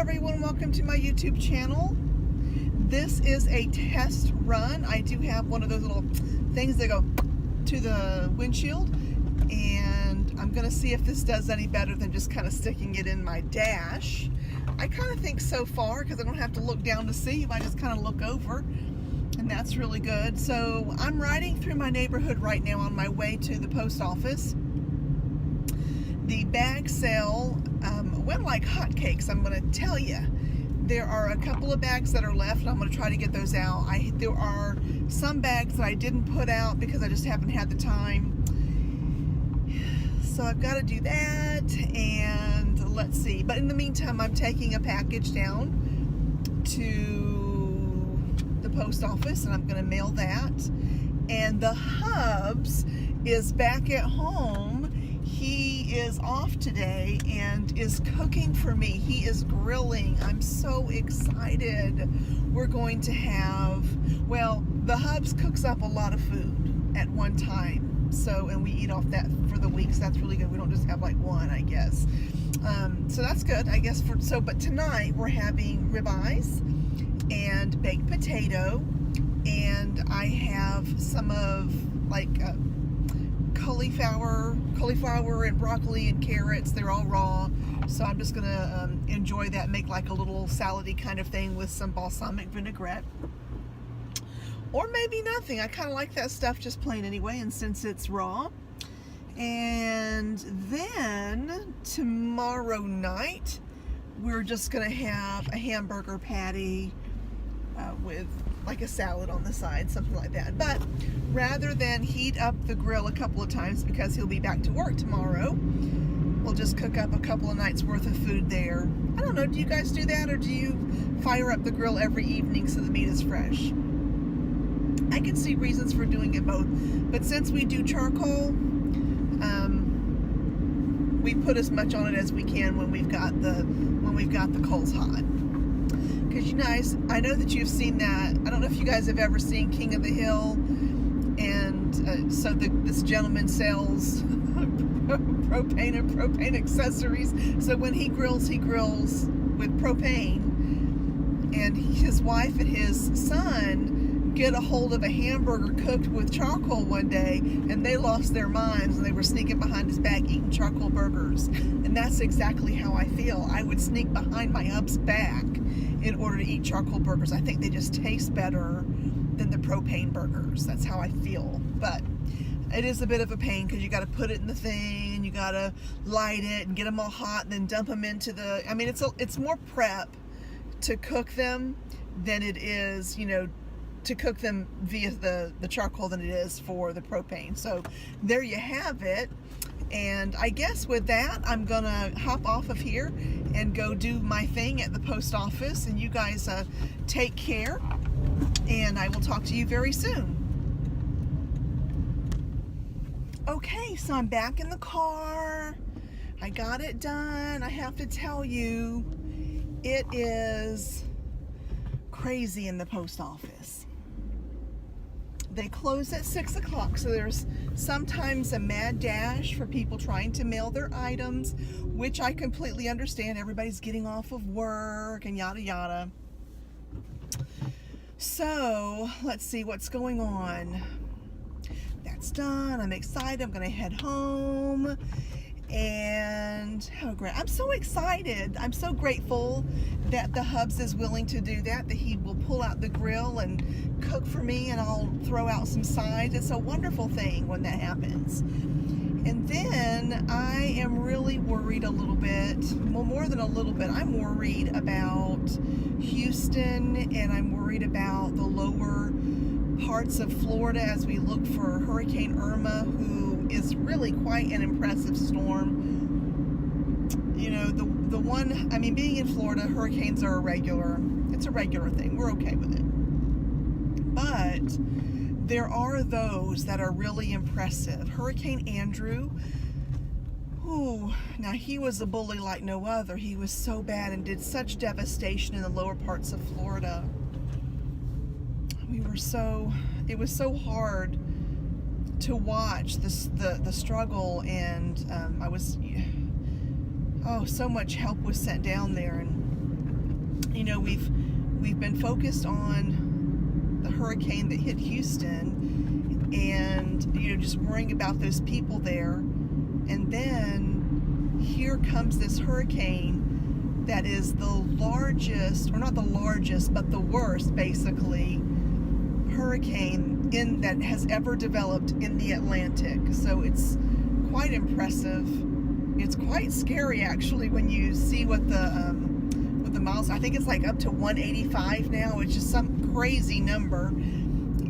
everyone, welcome to my YouTube channel. This is a test run. I do have one of those little things that go to the windshield, and I'm gonna see if this does any better than just kind of sticking it in my dash. I kind of think so far, because I don't have to look down to see, I just kind of look over, and that's really good. So I'm riding through my neighborhood right now on my way to the post office. The bag sale went like hotcakes, I'm going to tell you. There are a couple of bags that are left, and I'm going to try to get those out. There are some bags that I didn't put out because I just haven't had the time. So I've got to do that, and let's see. But in the meantime, I'm taking a package down to the post office, and I'm going to mail that. And the Hubs is back at home. He is off today and is cooking for me. He is grilling. I'm so excited. We're going to have, well, the Hubs cooks up a lot of food at one time. So, and we eat off that for the week, so that's really good. We don't just have like one, I guess. So that's good, I guess. But tonight we're having ribeyes and baked potato, and I have some of like cauliflower and broccoli and carrots. They're all raw, so I'm just gonna enjoy that, make like a little salady kind of thing with some balsamic vinaigrette, or maybe nothing. I kind of like that stuff just plain anyway, and since it's raw. And then tomorrow night we're just gonna have a hamburger patty with like a salad on the side, something like that. But rather than heat up the grill a couple of times because he'll be back to work tomorrow, we'll just cook up a couple of nights worth of food there. I don't know, do you guys do that, or do you fire up the grill every evening so the meat is fresh? I can see reasons for doing it both, but since we do charcoal, we put as much on it as we can when we've got the coals hot. Because you guys, I know that you've seen that. I don't know if you guys have ever seen King of the Hill, and so this gentleman sells propane and propane accessories. So when he grills with propane, and his wife and his son get a hold of a hamburger cooked with charcoal one day, and they lost their minds, and they were sneaking behind his back eating charcoal burgers. And that's exactly how I feel. I would sneak behind my Hub's back in order to eat charcoal burgers. I think they just taste better than the propane burgers. That's how I feel. But it is a bit of a pain, because you got to put it in the thing, and you got to light it and get them all hot, and then dump them into the, I mean, it's more prep to cook them than it is, you know, to cook them via the charcoal than it is for the propane. So there you have it. And I guess with that, I'm gonna hop off of here and go do my thing at the post office. And you guys take care, and I will talk to you very soon. Okay, so I'm back in the car. I got it done. I have to tell you, it is crazy in the post office. They close at 6 o'clock, so there's sometimes a mad dash for people trying to mail their items, which I completely understand. Everybody's getting off of work and yada yada. So let's see what's going on. That's done. I'm excited. I'm gonna head home, and oh great, I'm so excited. I'm so grateful that the Hubs is willing to do that he will pull out the grill and cook for me, and I'll throw out some sides. It's a wonderful thing when that happens. And then I am really worried a little bit, well, more than a little bit. I'm worried about Houston, and I'm worried about the lower parts of Florida as we look for Hurricane Irma, who is really quite an impressive storm. You know, the one, I mean, being in Florida, hurricanes are it's a regular thing. We're okay with it. But there are those that are really impressive. Hurricane Andrew, now he was a bully like no other. He was so bad and did such devastation in the lower parts of Florida. It was so hard to watch the struggle, and so much help was sent down there, and You know, we've been focused on the hurricane that hit Houston, and you know, just worrying about those people there. And then here comes this hurricane that is the largest, or not the largest, but the worst, basically, hurricane that has ever developed in the Atlantic. So it's quite impressive. It's quite scary, actually, when you see what the miles. I think it's like up to 185 now. It's just some crazy number.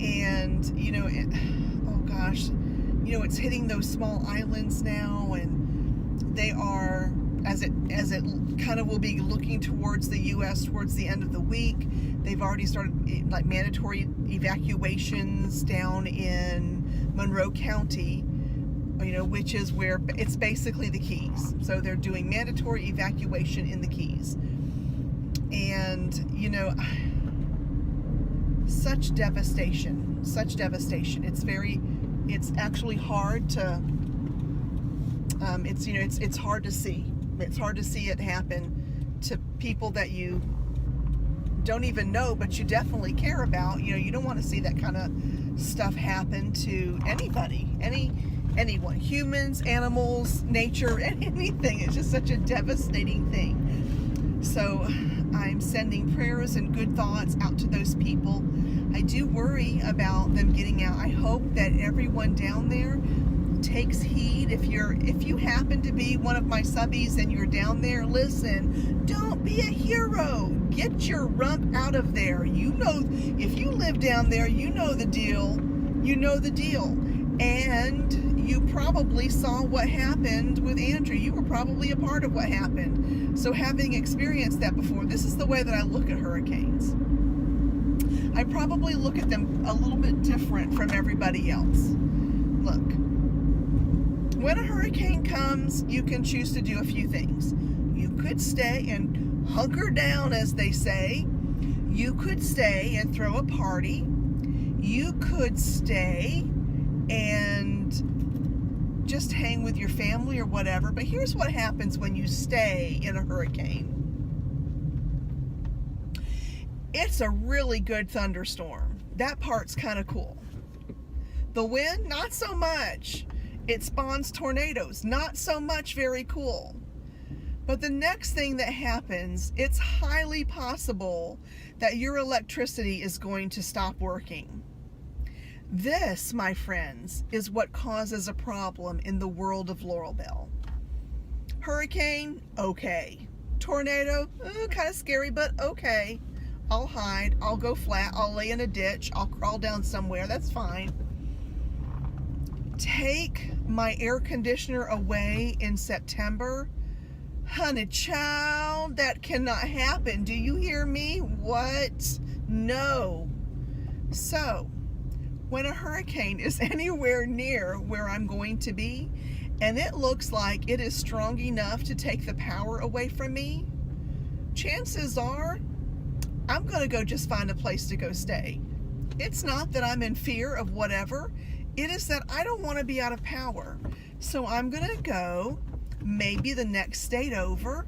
And you know, oh gosh, you know, it's hitting those small islands now, and they are, as it kind of will be looking towards the U.S. towards the end of the week. They've already started like mandatory evacuations down in Monroe County, you know, which is where it's basically the Keys. So they're doing mandatory evacuation in the Keys. And, you know, such devastation. It's actually hard to, it's hard to see. It's hard to see it happen to people that you don't even know, but you definitely care about. You know, you don't want to see that kind of stuff happen to anybody, anyone, humans, animals, nature, anything. It's just such a devastating thing. So I'm sending prayers and good thoughts out to those people. I do worry about them getting out. I hope that everyone down there takes heed. If you happen to be one of my subbies and you're down there, listen, don't be a hero. Get your rump out of there. You know, if you live down there, you know the deal. And you probably saw what happened with Andrew. You were probably a part of what happened. So having experienced that before, this is the way that I look at hurricanes. I probably look at them a little bit different from everybody else. Look, when a hurricane comes, you can choose to do a few things. You could stay and hunker down, as they say. You could stay and throw a party. You could stay and just hang with your family or whatever. But here's what happens when you stay in a hurricane. It's a really good thunderstorm. That part's kind of cool. The wind, not so much. It spawns tornadoes, not so much very cool. But the next thing that happens, it's highly possible that your electricity is going to stop working. This, my friends, is what causes a problem in the world of LaurelBelle. Hurricane, okay. Tornado, kind of scary, but okay. I'll hide, I'll go flat, I'll lay in a ditch, I'll crawl down somewhere, that's fine. Take my air conditioner away in September, honey child, that cannot happen. Do you hear me? What? No. So, when a hurricane is anywhere near where I'm going to be, and it looks like it is strong enough to take the power away from me, chances are I'm going to go just find a place to go stay. It's not that I'm in fear of whatever. It is that I don't want to be out of power. So I'm going to go maybe the next state over.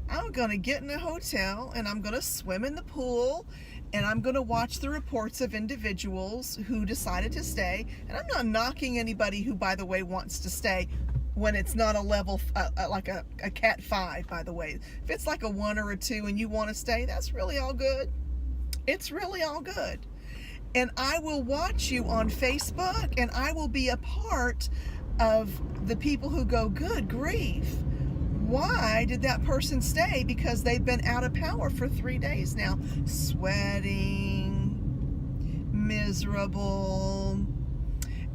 I'm going to get in a hotel and I'm going to swim in the pool, and I'm going to watch the reports of individuals who decided to stay. And I'm not knocking anybody who, by the way, wants to stay when it's not a level, like a Cat 5, by the way. If it's like a 1 or a 2 and you want to stay, that's really all good. It's really all good. And I will watch you on Facebook, and I will be a part of the people who go, good grief, why did that person stay? Because they've been out of power for 3 days now, sweating, miserable,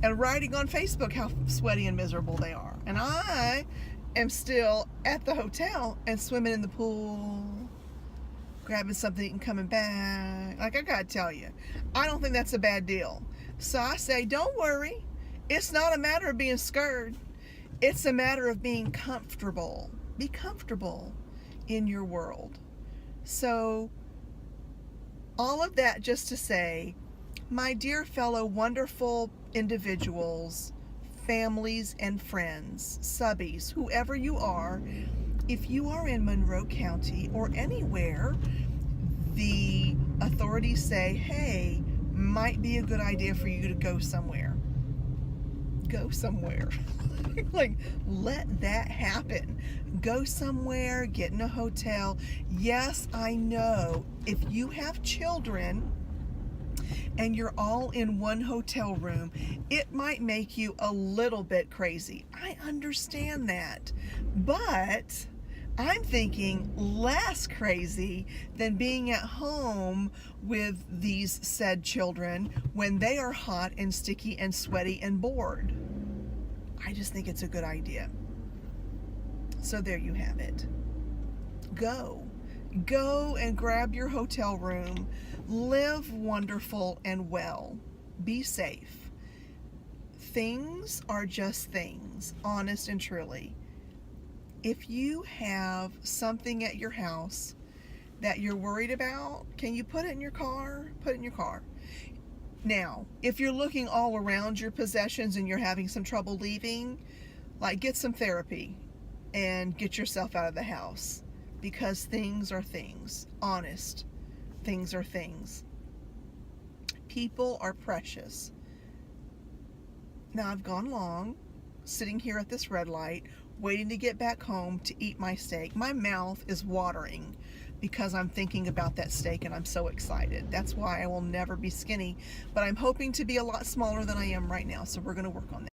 and writing on Facebook how sweaty and miserable they are. And I am still at the hotel and swimming in the pool, grabbing something and coming back. Like, I gotta tell you, I don't think that's a bad deal. So I say, don't worry. It's not a matter of being scared. It's a matter of being comfortable. Be comfortable in your world. So, all of that just to say, my dear fellow wonderful individuals, families and friends, subbies, whoever you are, if you are in Monroe County or anywhere the authorities say, hey, might be a good idea for you to go somewhere. Go somewhere. Like, let that happen. Go somewhere, get in a hotel. Yes, I know if you have children and you're all in one hotel room, it might make you a little bit crazy. I understand that. But I'm thinking less crazy than being at home with these said children when they are hot and sticky and sweaty and bored. I just think it's a good idea. So there you have it. Go. Go and grab your hotel room. Live wonderful and well. Be safe. Things are just things, honest and truly. If you have something at your house that you're worried about, can you put it in your car? Put it in your car. Now, if you're looking all around your possessions and you're having some trouble leaving, like, get some therapy and get yourself out of the house, because things are things. Honest, things are things. People are precious. Now, I've gone long sitting here at this red light waiting to get back home to eat my steak. My mouth is watering because I'm thinking about that steak and I'm so excited. That's why I will never be skinny, but I'm hoping to be a lot smaller than I am right now, so we're going to work on that.